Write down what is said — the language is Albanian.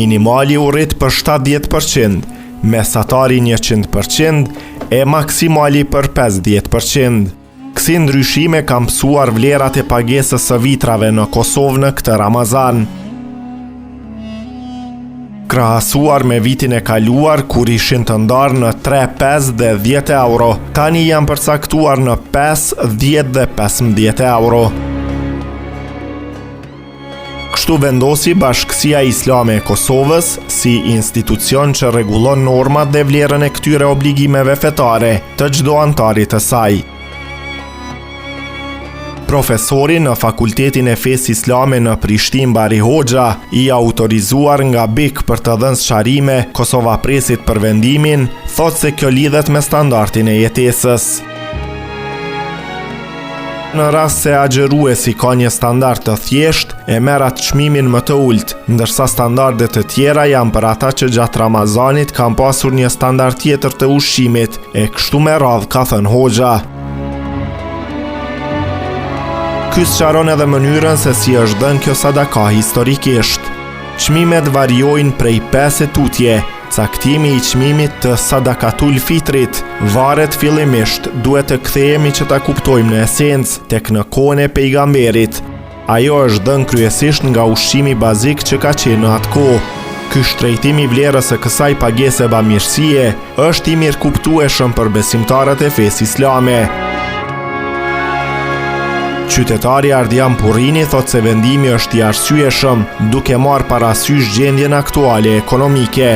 minimali u rrit për 70%, mesatari 100% e maksimali për 50%. Kësi ndryshime kam mësuar vlerat e pagesës së vitrave në Kosovë në këtë Ramazan. Krahasuar me vitin e kaluar, kur ishin të ndarë në 3, 5 dhe 10 euro, tani janë përcaktuar në 5, 10 dhe 15 euro. Kështu vendosi Bashkësia Islame e Kosovës si institucion që rregullon normat dhe vlerën e këtyre obligimeve fetare të çdo antarit të saj. Profesori në Fakultetin e Fesë Islame në Prishtinë Bari Hoxha, i autorizuar nga BIK për të dhënë sqarime Kosova Presit për vendimin, thotë se kjo lidhet me standardin e jetesës. Në rast se agjeruesi ka një standard të thjesht, e merr atë çmimin më të ulët, ndërsa standardet të tjera janë për ata që gjatë Ramazanit kanë pasur një standard tjetër të ushqimit, e kështu me radhë, ka thënë Hoxha. Ky sqaron edhe mënyrën se si është dhënë kjo sadaka historikisht. Çmimet variojnë prej 5 tutje. Caktimi i çmimit të sadakatul fitrit varet fillimisht, duhet të kthehemi që ta kuptojmë në esencë tek në kohën e pejgamberit. Ajo është dhënë kryesisht nga ushqimi bazik që ka qenë në atë kohë. Ky shtrejtim i vlerës së kësaj pagese bamirësie është i mirë kuptueshëm për besimtarët e fesë islame. Qytetari Ardian Purrini thot se vendimi është i arsyeshëm, duke marrë parasysh gjendjen aktuale ekonomike.